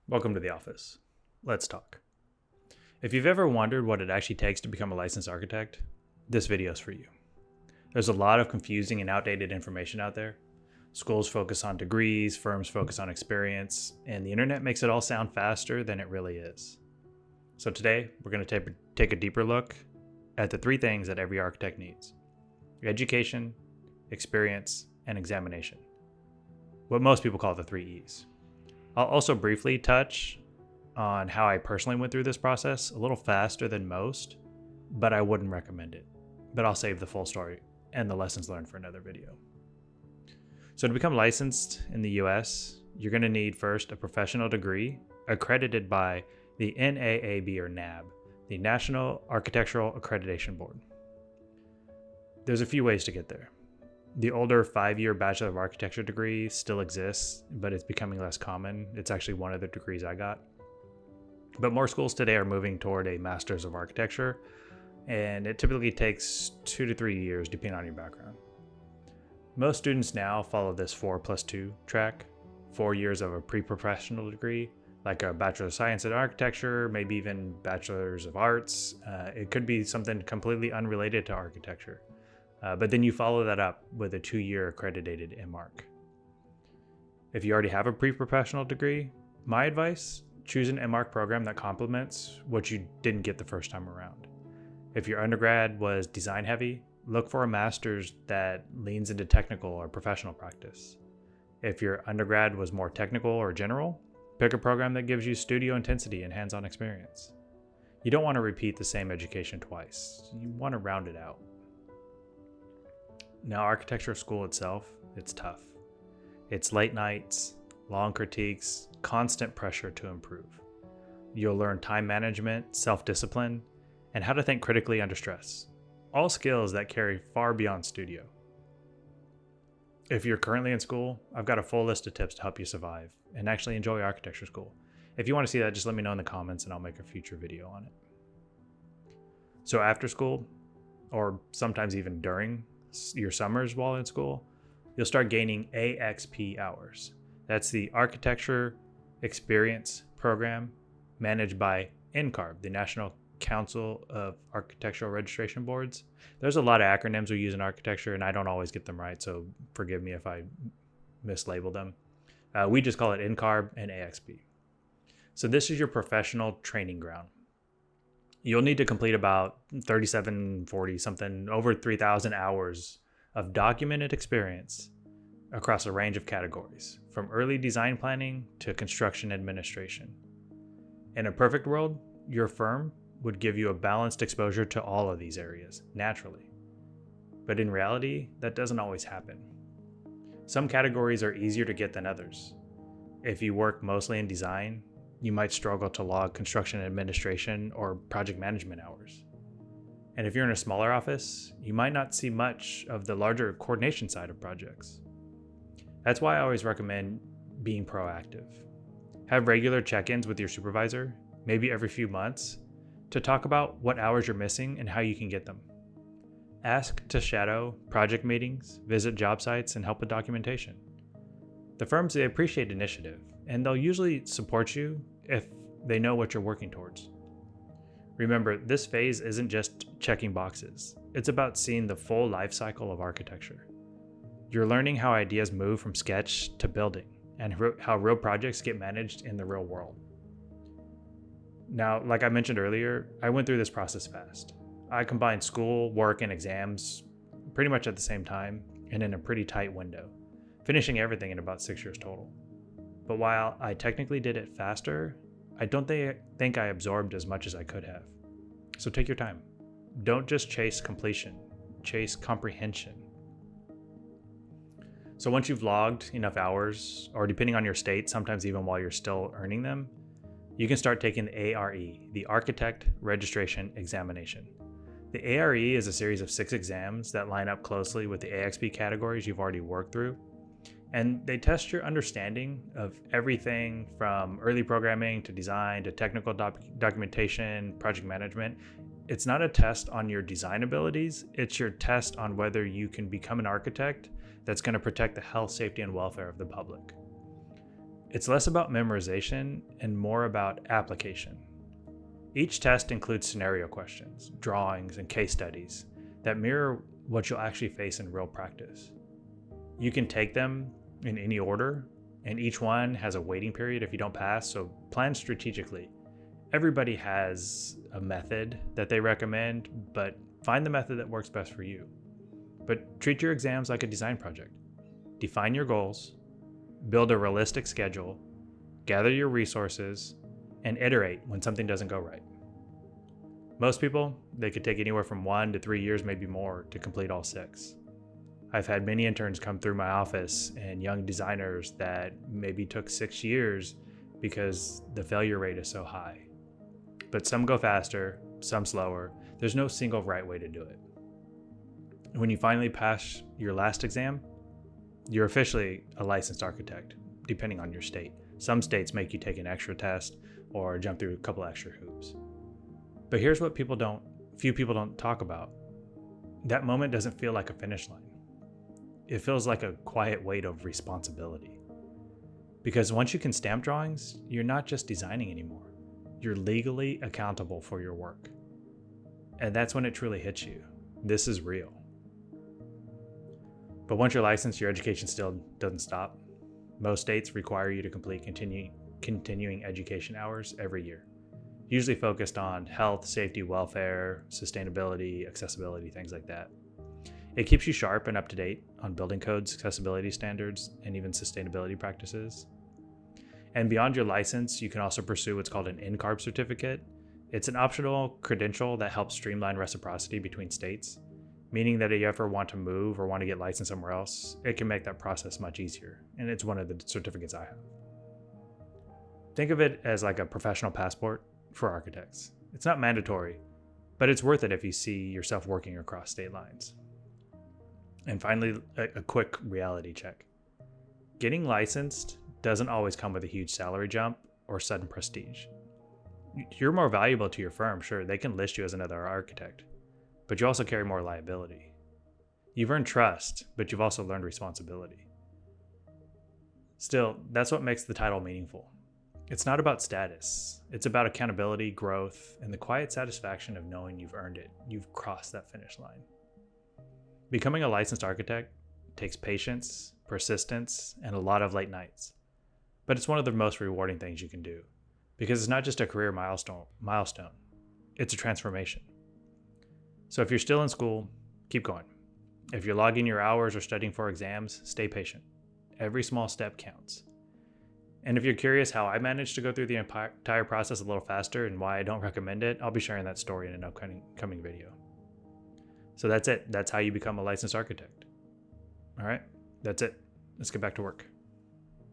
Welcome to the office. Let's talk. If you've ever wondered what it actually takes to become a licensed architect, this video is for you. There's a lot of confusing and outdated information out there. Schools focus on degrees, firms focus on experience, and the internet makes it all sound faster than it really is. So today, we're going to take a deeper look at the three things that every architect needs: education, experience, and examination. What most people call the 3 E's. I'll also briefly touch on how I personally went through this process a little faster than most, but I wouldn't recommend it. But I'll save the full story and the lessons learned for another video. So to become licensed in the US, you're going to need first a professional degree accredited by the NAAB or NAB, the National Architectural Accreditation Board. There's a few ways to get there. The older 5-year Bachelor of Architecture degree still exists, but it's becoming less common. It's actually one of the degrees I got. But more schools today are moving toward a Master's of Architecture, and it typically takes 2 to 3 years depending on your background. Most students now follow this 4+2 track, 4 years of a pre-professional degree, like a Bachelor of Science in Architecture, maybe even Bachelor's of Arts. It could be something completely unrelated to architecture. But then you follow that up with a 2-year accredited M.Arch. If you already have a pre-professional degree, my advice, choose an M.Arch program that complements what you didn't get the first time around. If your undergrad was design heavy, look for a master's that leans into technical or professional practice. If your undergrad was more technical or general, pick a program that gives you studio intensity and hands-on experience. You don't want to repeat the same education twice. You want to round it out. Now, architecture school itself, it's tough. It's late nights, long critiques, constant pressure to improve. You'll learn time management, self-discipline, and how to think critically under stress. All skills that carry far beyond studio. If you're currently in school, I've got a full list of tips to help you survive and actually enjoy architecture school. If you want to see that, just let me know in the comments and I'll make a future video on it. So after school, or sometimes even during your summers while in school, you'll start gaining AXP hours. That's the Architecture Experience Program managed by NCARB, the National Council of Architectural Registration Boards. There's a lot of acronyms we use in architecture, and I don't always get them right, so forgive me if I mislabel them. We just call it NCARB and AXP. So this is your professional training ground. You'll need to complete about 40 something, over 3,000 hours of documented experience across a range of categories, from early design planning to construction administration. In a perfect world, your firm would give you a balanced exposure to all of these areas, naturally. But in reality, that doesn't always happen. Some categories are easier to get than others. If you work mostly in design, you might struggle to log construction administration or project management hours. And if you're in a smaller office, you might not see much of the larger coordination side of projects. That's why I always recommend being proactive. Have regular check-ins with your supervisor, maybe every few months, to talk about what hours you're missing and how you can get them. Ask to shadow project meetings, visit job sites, and help with documentation. The firms, they appreciate initiative, and they'll usually support you if they know what you're working towards. Remember, this phase isn't just checking boxes. It's about seeing the full life cycle of architecture. You're learning how ideas move from sketch to building, and how real projects get managed in the real world. Now, like I mentioned earlier, I went through this process fast. I combined school, work, and exams pretty much at the same time and in a pretty tight window, finishing everything in about 6 years total. But while I technically did it faster, I don't think I absorbed as much as I could have. So take your time. Don't just chase completion, chase comprehension. So once you've logged enough hours, or depending on your state, sometimes even while you're still earning them, you can start taking the ARE, the Architect Registration Examination. The ARE is a series of 6 exams that line up closely with the AXP categories you've already worked through. And they test your understanding of everything from early programming to design to technical documentation, project management. It's not a test on your design abilities, it's your test on whether you can become an architect that's going to protect the health, safety, and welfare of the public. It's less about memorization and more about application. Each test includes scenario questions, drawings, and case studies that mirror what you'll actually face in real practice. You can take them in any order, and each one has a waiting period if you don't pass, so plan strategically. Everybody has a method that they recommend, but find the method that works best for you. But treat your exams like a design project. Define your goals, build a realistic schedule, gather your resources, and iterate when something doesn't go right. Most people, they could take anywhere from 1 to 3 years, maybe more, to complete all 6. I've had many interns come through my office and young designers that maybe took 6 years because the failure rate is so high. But some go faster, some slower. There's no single right way to do it. When you finally pass your last exam, you're officially a licensed architect, depending on your state. Some states make you take an extra test or jump through a couple extra hoops. But here's what few people don't talk about. That moment doesn't feel like a finish line. It feels like a quiet weight of responsibility. Because once you can stamp drawings, you're not just designing anymore. You're legally accountable for your work. And that's when it truly hits you. This is real. But once you're licensed, your education still doesn't stop. Most states require you to complete continuing education hours every year, usually focused on health, safety, welfare, sustainability, accessibility, things like that. It keeps you sharp and up to date on building codes, accessibility standards, and even sustainability practices. And beyond your license, you can also pursue what's called an NCARB certificate. It's an optional credential that helps streamline reciprocity between states, meaning that if you ever want to move or want to get licensed somewhere else, it can make that process much easier. And it's one of the certificates I have. Think of it as like a professional passport for architects. It's not mandatory, but it's worth it if you see yourself working across state lines. And finally, a quick reality check. Getting licensed doesn't always come with a huge salary jump or sudden prestige. You're more valuable to your firm, sure, they can list you as another architect, but you also carry more liability. You've earned trust, but you've also learned responsibility. Still, that's what makes the title meaningful. It's not about status. It's about accountability, growth, and the quiet satisfaction of knowing you've earned it. You've crossed that finish line. Becoming a licensed architect takes patience, persistence, and a lot of late nights. But it's one of the most rewarding things you can do, because it's not just a career milestone. It's a transformation. So if you're still in school, keep going. If you're logging your hours or studying for exams, stay patient. Every small step counts. And if you're curious how I managed to go through the entire process a little faster and why I don't recommend it, I'll be sharing that story in an upcoming video. So that's it. That's how you become a licensed architect. All right, that's it. Let's get back to work.